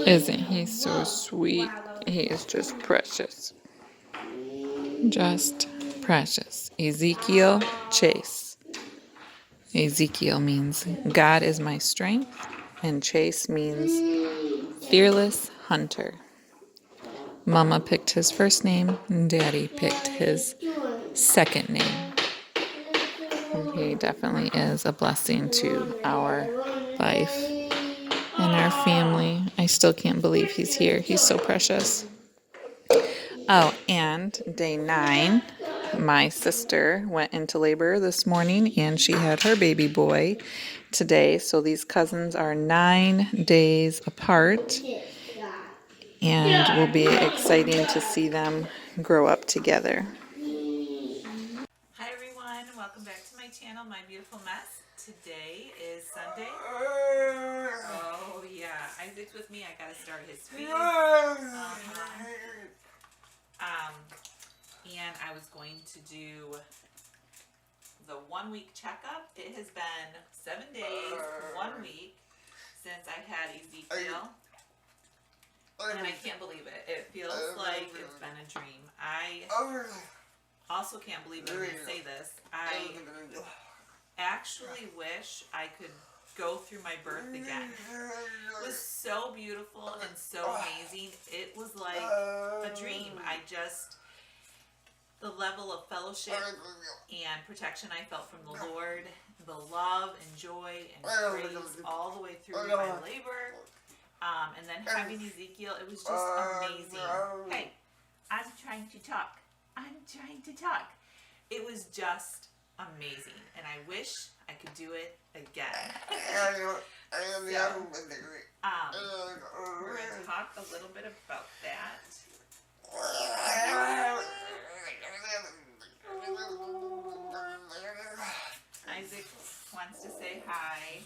Isn't he so sweet? He is just precious. Just precious. Ezekiel Chase. Ezekiel means God is my strength, and Chase means fearless hunter. Mama picked his first name, and Daddy picked his second name. And he definitely is a blessing to our life and our family. I still can't believe he's here. He's so precious. Oh, and day 9, my sister went into labor this morning and she had her baby boy today. So these cousins are 9 days apart and will be exciting to see them grow up together. Hi everyone, welcome back to my channel, My Beautiful Mess. Today is Sunday. Oh yeah, Isaac's with me. I gotta start his feed. And I was going to do the 1 week checkup. It has been 7 days, 1 week since I had Ezekiel. And I can't believe it. It feels like it's been a dream. I also can't believe I'm going to say this. I actually wish I could go through my birth again. It was so beautiful and so amazing. It was like a dream. The level of fellowship and protection I felt from the Lord, the love and joy and praise all the way through my labor, and then having Ezekiel, it was just amazing. Hey, I'm trying to talk. It was just amazing, and I wish I could do it again. We're going to talk a little bit about that. Isaac wants to say hi.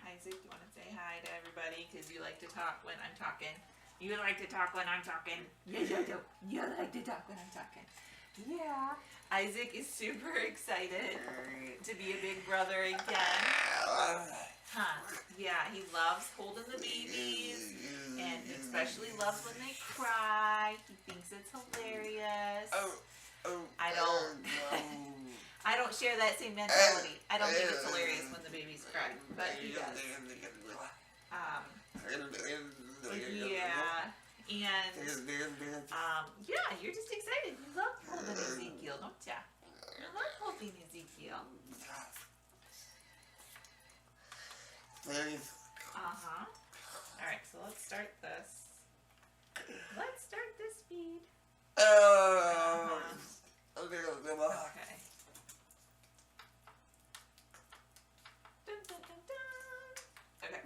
Isaac, you want to say hi to everybody? Because you like to talk when I'm talking. You like to talk when I'm talking. Yes, I do. You like to talk when I'm talking. Yeah. Isaac is super excited to be a big brother again. Yeah, he loves holding the babies and especially loves when they cry. He thinks it's hilarious. I don't share that same mentality. I don't think it's hilarious when the babies cry, but he does. Yeah. And yeah, you're just excited. You love holding Ezekiel, don't ya? You love holding Ezekiel. Alright, so let's start this. Let's start this feed. Okay. Dun, dun, dun, dun. Okay.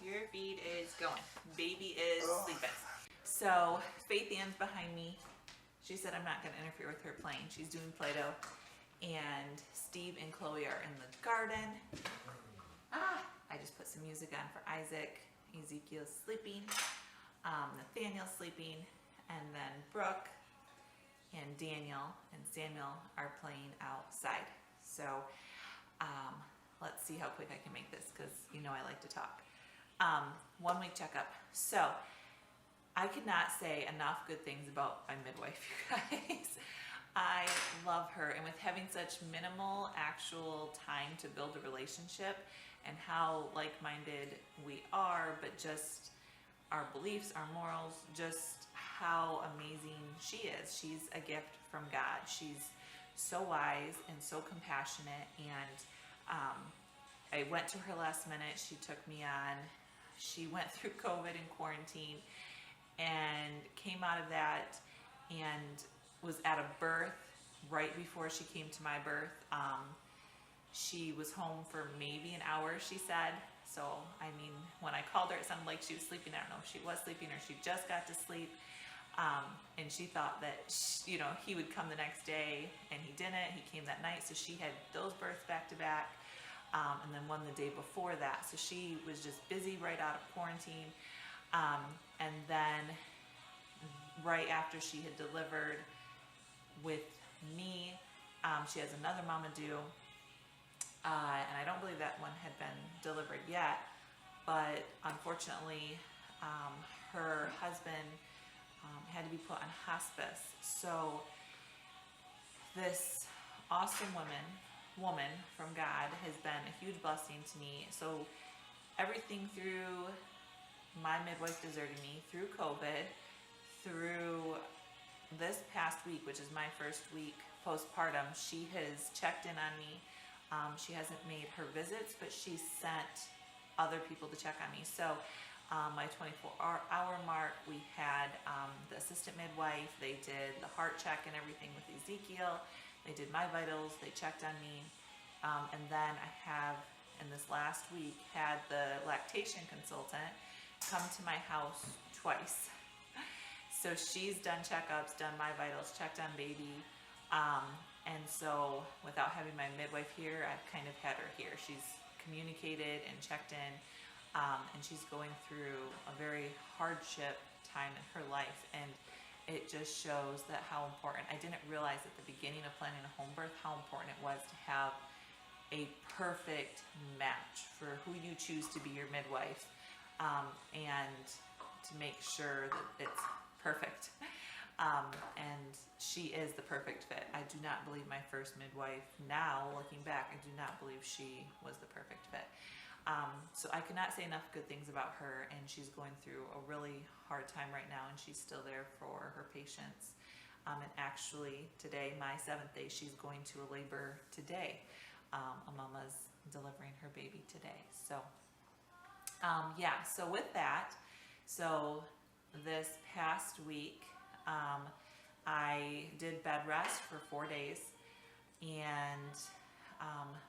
Your feed is going. Baby is sleeping. So Faith Ann's behind me. She said I'm not going to interfere with her playing. She's doing Play-Doh. And Steve and Chloe are in the garden. I just put some music on for Isaac. Ezekiel's sleeping. Nathaniel's sleeping. And then Brooke and Daniel and Samuel are playing outside. So let's see how quick I can make this because you know I like to talk. 1 week checkup. So I could not say enough good things about my midwife, you guys. I love her, and with having such minimal actual time to build a relationship and how like-minded we are, but just our beliefs, our morals, just how amazing she is. She's a gift from God. She's so wise and so compassionate, and I went to her last minute. She took me on. She went through COVID and quarantine and came out of that and was at a birth right before she came to my birth. She was home for maybe an hour, she said. So, I mean, when I called her, it sounded like she was sleeping. I don't know if she was sleeping or she just got to sleep. And she thought that, he would come the next day, and he didn't. He came that night, so she had those births back to back. And then one the day before that. So she was just busy right out of quarantine. And then right after she had delivered with me, she has another mama due. And I don't believe that one had been delivered yet. but unfortunately, her husband had to be put on hospice. So this awesome woman from God has been a huge blessing to me. So everything through my midwife deserting me, through COVID, through this past week, which is my first week postpartum, she has checked in on me. She hasn't made her visits, but she sent other people to check on me. So my 24-hour mark, we had the assistant midwife. They did the heart check and everything with Ezekiel. They did my vitals. They checked on me. And then I have, in this last week, had the lactation consultant come to my house twice. So she's done checkups, done my vitals, checked on baby. And so without having my midwife here, I've kind of had her here. She's communicated and checked in, and she's going through a very hardship time in her life. And it just shows that how important, I didn't realize at the beginning of planning a home birth, how important it was to have a perfect match for who you choose to be your midwife, and to make sure that it's perfect. And she is the perfect fit. I do not believe my first midwife, now looking back, I do not believe she was the perfect fit. So I cannot say enough good things about her, and she's going through a really hard time right now, and she's still there for her patients. And actually today, my 7th day, she's going to a labor today. A mama's delivering her baby today. So yeah, so with that, so this past week, I did bed rest for 4 days, and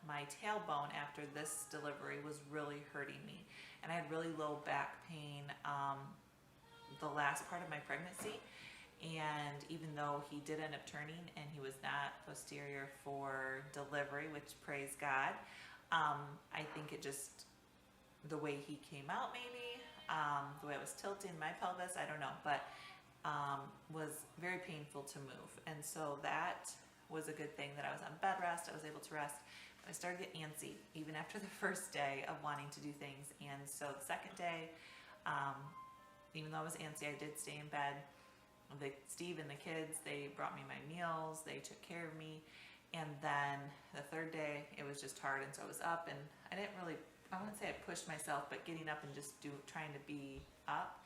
my tailbone after this delivery was really hurting me, and I had really low back pain the last part of my pregnancy. And even though he did end up turning and he was not posterior for delivery, which praise God, I think it just, the way he came out maybe, the way I was tilting my pelvis, I don't know, but was very painful to move. And so that was a good thing that I was on bed rest, I was able to rest. But I started to get antsy even after the first day of wanting to do things. And so the second day, even though I was antsy, I did stay in bed. Steve and the kids, they brought me my meals, they took care of me. And then the third day, it was just hard, and so I was up, and I didn't really, I wouldn't say I pushed myself, but getting up and just trying to be up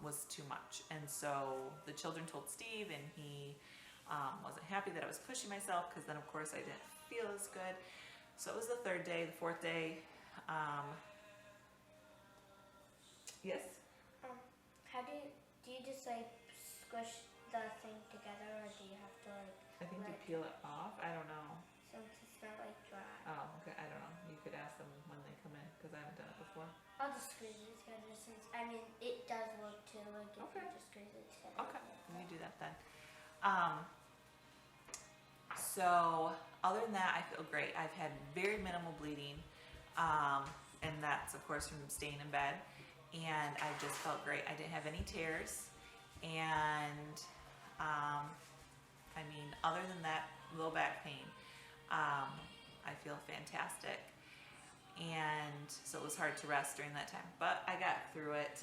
was too much. And so the children told Steve, and he wasn't happy that I was pushing myself, because then of course I didn't feel as good. So it was the third day. The fourth day, yes? How do you just like squish the thing together, or do you have to like? I think you peel it off. I don't know. Since it's not like dry. Oh, okay. I don't know. You could ask them when they come in, because I haven't done it before. I'll just squeeze it together, since I mean it does work too. Like if Okay. you just squeeze it together. Okay, you do that then. So other than that, I feel great. I've had very minimal bleeding, and that's of course from staying in bed. And I just felt great. I didn't have any tears, and I mean, other than that low back pain, I feel fantastic. And so it was hard to rest during that time, but I got through it.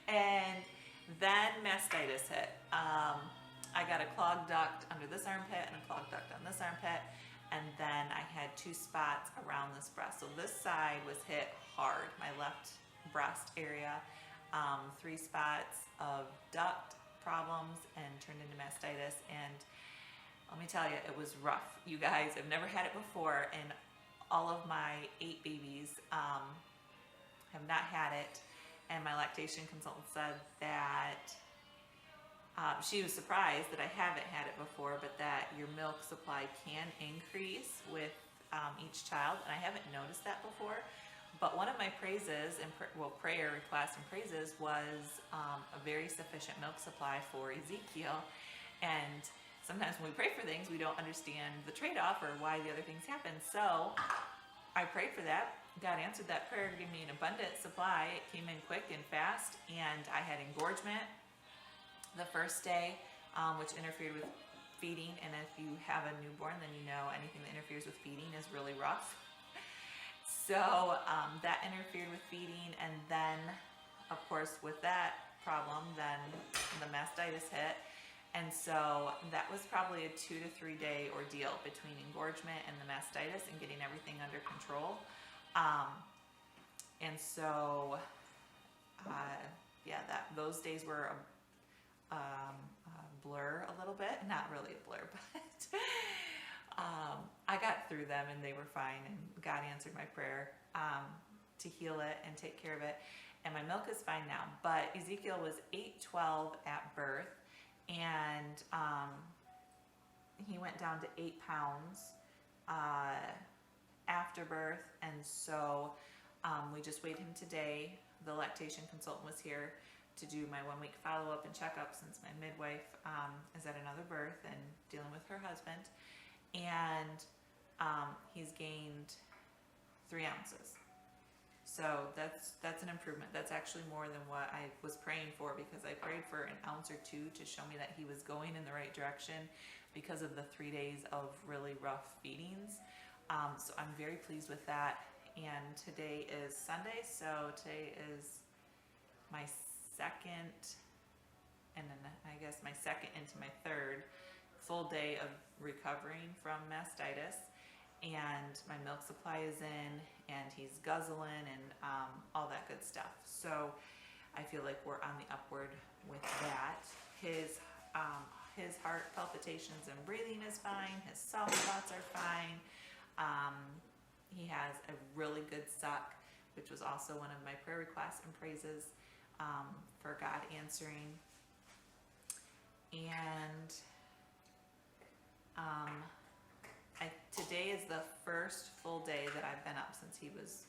And then mastitis hit. I got a clogged duct under this armpit and a clogged duct on this armpit, and then I had 2 spots around this breast. So this side was hit hard, my left breast area, 3 spots of duct problems, and turned into mastitis. And let me tell you, it was rough. You guys, I've never had it before, and all of my 8 babies have not had it. And my lactation consultant said that she was surprised that I haven't had it before, but that your milk supply can increase with each child, and I haven't noticed that before. But one of my praises, and prayer requests and praises, was a very sufficient milk supply for Ezekiel. And sometimes when we pray for things, we don't understand the trade-off or why the other things happen. So I prayed for that. God answered that prayer, gave me an abundant supply. It came in quick and fast, and I had engorgement the first day, which interfered with feeding. And if you have a newborn, then you know anything that interferes with feeding is really rough. So that interfered with feeding, and then, of course, with that problem, then the mastitis hit. And so that was probably a 2 to 3 day ordeal between engorgement and the mastitis and getting everything under control. And so, yeah, those days were a blur a little bit. Not really a blur, but I got through them and they were fine, and God answered my prayer to heal it and take care of it. And my milk is fine now. But Ezekiel was 8'12" at birth, and he went down to 8 pounds after birth. And so we just weighed him today. The lactation consultant was here to do my 1 week follow-up and checkup, since my midwife is at another birth and dealing with her husband. And he's gained 3 ounces. So that's an improvement. That's actually more than what I was praying for, because I prayed for an ounce or 2 to show me that he was going in the right direction because of the 3 days of really rough feedings. So I'm very pleased with that. And today is Sunday, so today is my second, and then I guess my second into my third full day of recovering from mastitis. And my milk supply is in, and he's guzzling, and all that good stuff. So I feel like we're on the upward with that. His heart palpitations and breathing is fine. His soft spots are fine. He has a really good suck, which was also one of my prayer requests and praises for God answering. And today is the first full day that I've been up since he was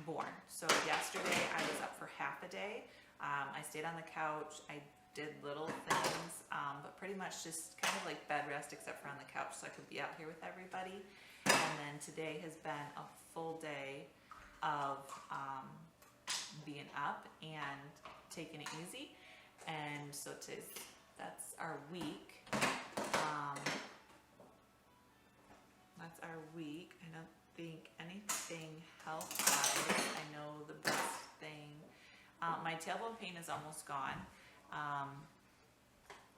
born. So yesterday I was up for half a day. I stayed on the couch. I did little things, but pretty much just kind of like bed rest, except for on the couch, so I could be out here with everybody. And then today has been a full day of being up and taking it easy. And so that's our week. That's our week. I don't think anything health-wise. I know the best thing. My tailbone pain is almost gone.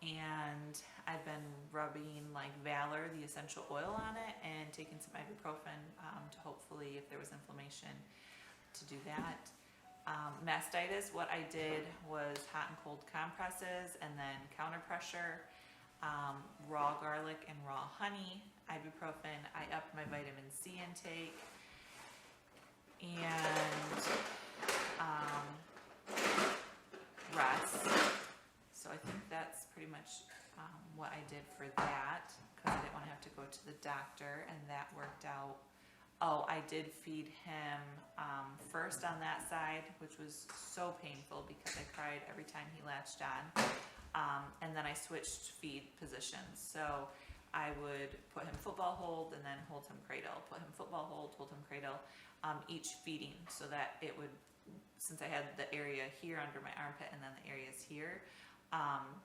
And I've been rubbing like Valor, the essential oil, on it, and taking some ibuprofen to hopefully, if there was inflammation, to do that. Mastitis, what I did was hot and cold compresses, and then counter pressure, raw garlic and raw honey, ibuprofen. I upped my vitamin C intake, and rest. So I think that's pretty much what I did for that, because I didn't want to have to go to the doctor, and that worked out. Oh, I did feed him first on that side, which was so painful because I cried every time he latched on. And then I switched feed positions. So I would put him football hold and then hold him cradle. Put him football hold cradle, each feeding, so that it would, since I had the area here under my armpit and then the areas here,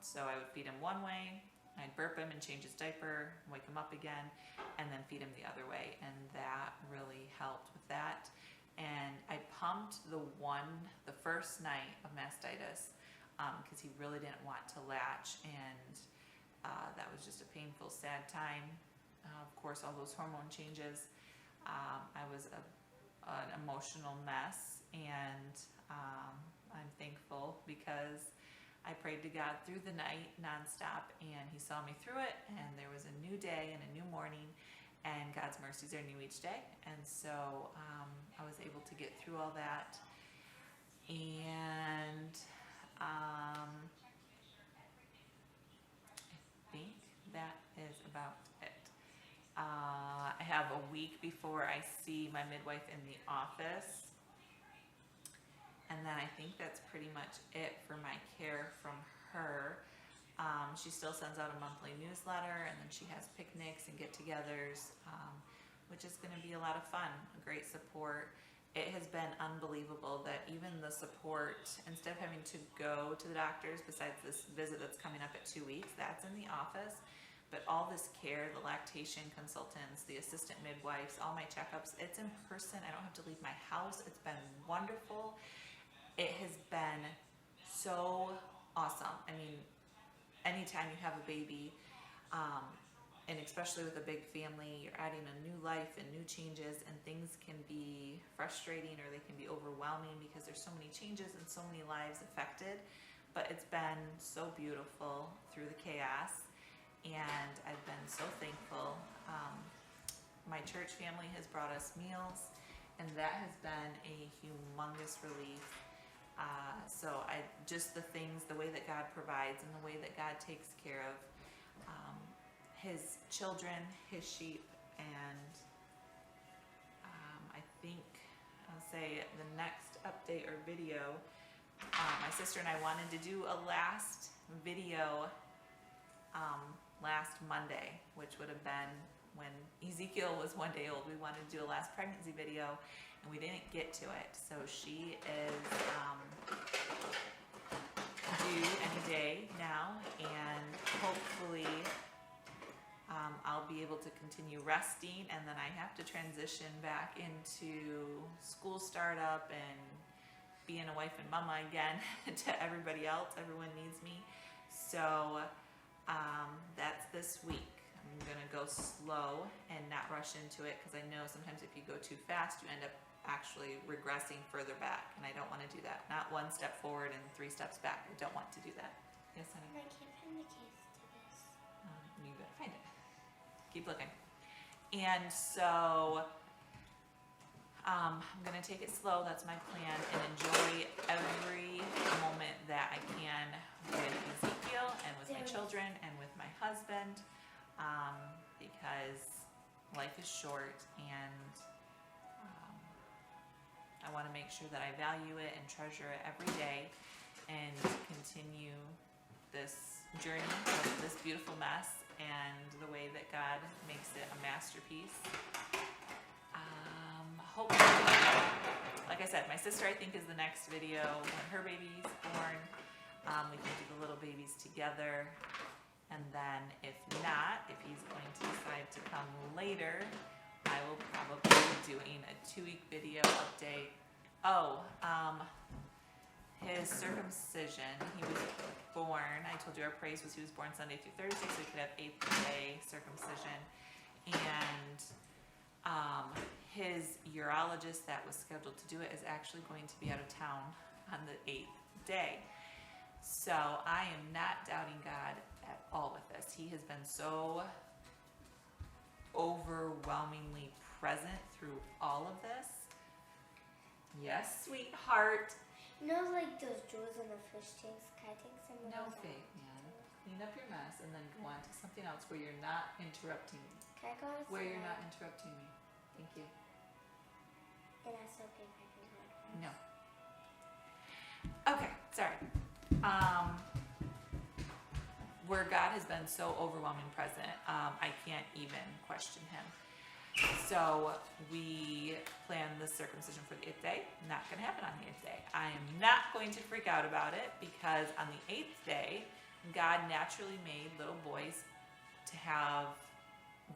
so I would feed him one way, I'd burp him and change his diaper, wake him up again, and then feed him the other way. And that really helped with that. And I pumped the first night of mastitis, because he really didn't want to latch, and that was just a painful, sad time. Of course, all those hormone changes. I was an emotional mess, and I'm thankful because I prayed to God through the night nonstop, and he saw me through it, and there was a new day and a new morning, and God's mercies are new each day. And so I was able to get through all that. And I think that is about it. I have a week before I see my midwife in the office. And then I think that's pretty much it for my care from her. She still sends out a monthly newsletter, and then she has picnics and get-togethers, which is going to be a lot of fun, a great support. It has been unbelievable that even the support, instead of having to go to the doctors, besides this visit that's coming up at 2 weeks, that's in the office. But all this care, the lactation consultants, the assistant midwives, all my checkups, it's in person. I don't have to leave my house. It's been wonderful. It has been so awesome. I mean, anytime you have a baby, and especially with a big family, you're adding a new life and new changes, and things can be frustrating or they can be overwhelming because there's so many changes and so many lives affected. But it's been so beautiful through the chaos, and I've been so thankful. My church family has brought us meals, and that has been a humongous relief. So just the things, the way that God provides and the way that God takes care of his children, his sheep, and I think I'll say the next update or video, my sister and I wanted to do a last video last Monday, which would have been when Ezekiel was 1 day old. We wanted to do a last pregnancy video, and we didn't get to it. So she is due any day now, and hopefully I'll be able to continue resting, and then I have to transition back into school startup and being a wife and mama again to everybody else. Everyone needs me. So that's this week. I'm gonna go slow and not rush into it, because I know sometimes if you go too fast, you end up actually regressing further back, and I don't want to do that. Not 1 step forward and 3 steps back. I don't want to do that. Yes, honey? I can't find the keys to this. You gotta find it. Keep looking. And so I'm gonna take it slow. That's my plan, and enjoy every moment that I can with Ezekiel and with my children and with my husband, because life is short, and I want to make sure that I value it and treasure it every day, and continue this journey of this beautiful mess and the way that God makes it a masterpiece. Hopefully, like I said, my sister I think is the next video when her baby's born. We can do the little babies together, and then if not, if he's going to decide to come later, I will probably be doing a 2-week video update. His circumcision, he was born, I told you our praise was he was born Sunday through Thursday, so he could have 8th day circumcision. And his urologist that was scheduled to do it is actually going to be out of town on the 8th day. So I am not doubting God at all with this. He has been so overwhelmingly present through all of this. Yes, sweetheart. You know, like those jewels in the fish tanks, can I take some of No, those out? Faith, man. Clean up your mess and then go on to something else where you're not interrupting me. Can I go outside? Where you're not interrupting me. Thank you. And that's okay if I can go outside. No. Okay, sorry. Where God has been so overwhelming present, I can't even question him. So we planned the circumcision for the 8th day. Not going to happen on the 8th day. I am not going to freak out about it, because on the 8th day, God naturally made little boys to have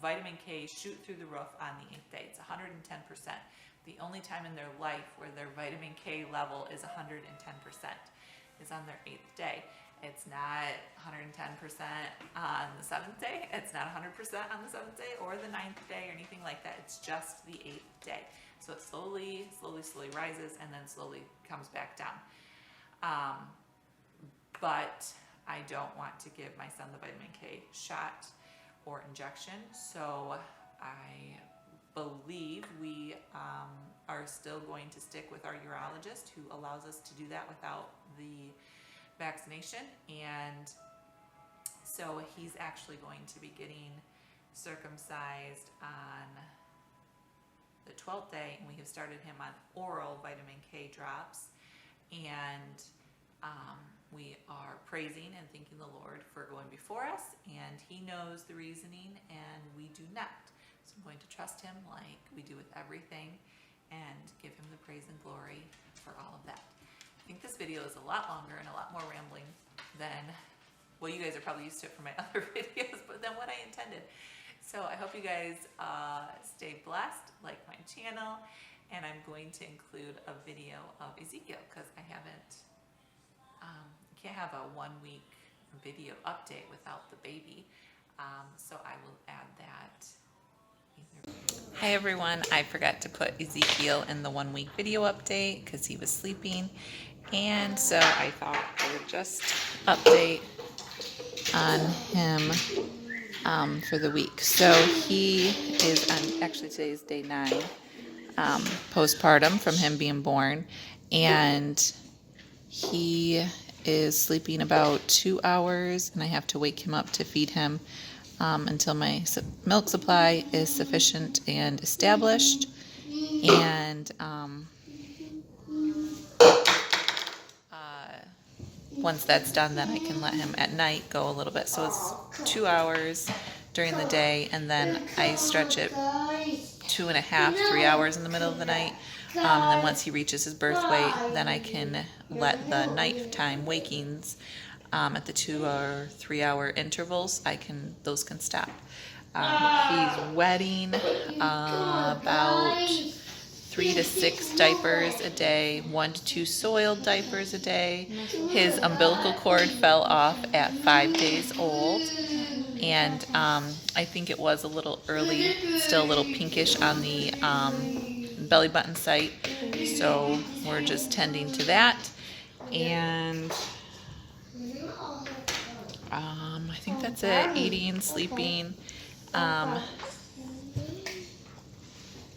vitamin K shoot through the roof on the 8th day. It's 110%. The only time in their life where their vitamin K level is 110% is on their 8th day. It's not 110% on the 7th day. It's not 100% on the 7th day or the 9th day or anything like that. It's just the 8th day. So it slowly rises and then slowly comes back down. But I don't want to give my son the vitamin K shot or injection. So I believe we are still going to stick with our urologist, who allows us to do that without the vaccination. And so he's actually going to be getting circumcised on the 12th day, and we have started him on oral vitamin K drops. And we are praising and thanking the Lord for going before us, and he knows the reasoning and we do not. So I'm going to trust him like we do with everything, and give him the praise and glory for all of that. I think this video is a lot longer and a lot more rambling than Well, you guys are probably used to it from my other videos, but then what I intended. So I hope you guys stay blessed, like my channel, and I'm going to include a video of Ezekiel because I haven't, can't have a 1 week video update without the baby. So I will add that. Hi everyone, I forgot to put Ezekiel in the 1 week video update because he was sleeping, and so I thought I would just update on him for the week. So he is on, actually today is day 9 postpartum from him being born, and he is sleeping about 2 hours, and I have to wake him up to feed him until my milk supply is sufficient and established. And once that's done, then I can let him at night go a little bit. So it's 2 hours during the day, and then I stretch it 2.5, 3 hours in the middle of the night. And then once he reaches his birth weight, then I can let the nighttime wakings at the 2 or 3 hour intervals, those can stop. He's wetting about 3 to 6 diapers a day, 1 to 2 soiled diapers a day. His umbilical cord fell off at 5 days old, and I think it was a little early, still a little pinkish on the belly button site, so we're just tending to that. And I think that's it. Eating, sleeping.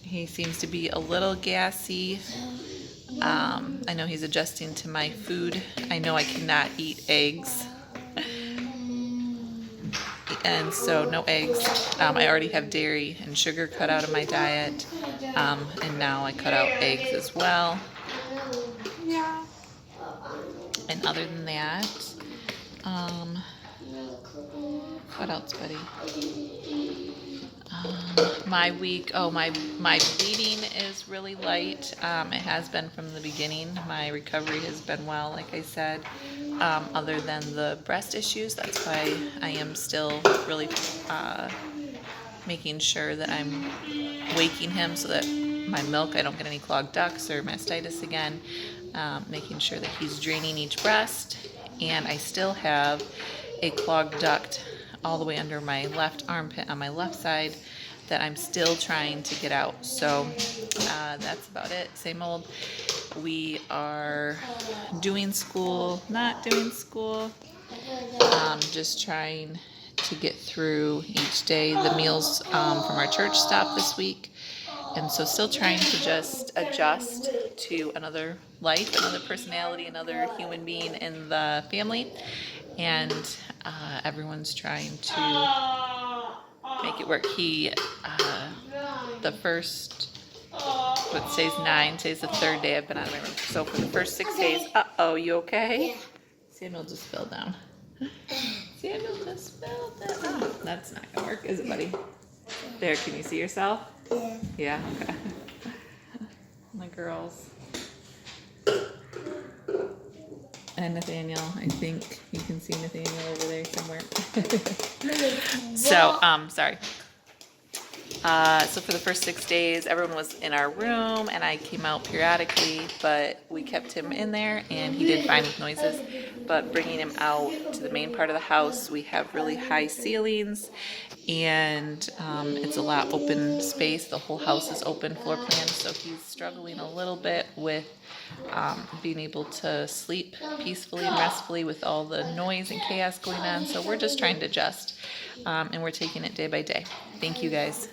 He seems to be a little gassy. I know he's adjusting to my food. I know I cannot eat eggs, and so no eggs. I already have dairy and sugar cut out of my diet, and now I cut out eggs as well. And other than that, what else, buddy? My week, my bleeding is really light. It has been from the beginning. My recovery has been well, like I said, other than the breast issues. That's why I am still really making sure that I'm waking him so that my milk, I don't get any clogged ducts or mastitis again, making sure that he's draining each breast. And I still have a clogged duct all the way under my left armpit on my left side that I'm still trying to get out. So that's about it. Same old. We are doing school, not doing school, just trying to get through each day. The meals from our church stopped this week, and so still trying to just adjust to another life, another personality, another human being in the family. And everyone's trying to make it work. He, the first, today's 9, today's the 3rd day I've been out of my room. So for the first 6 days, you okay? Samuel just fell down. Samuel just fell down. Oh, that's not gonna work, is it, buddy? There, can you see yourself? Yeah. Yeah, okay. The girls. And Nathaniel, I think you can see Nathaniel over there somewhere. So, sorry. So for the first 6 days, everyone was in our room, and I came out periodically, but we kept him in there, and he did fine with noises. But bringing him out to the main part of the house, we have really high ceilings, and it's a lot open space. The whole house is open floor plan, so he's struggling a little bit with being able to sleep peacefully and restfully with all the noise and chaos going on. So we're just trying to adjust, and we're taking it day by day. Thank you guys.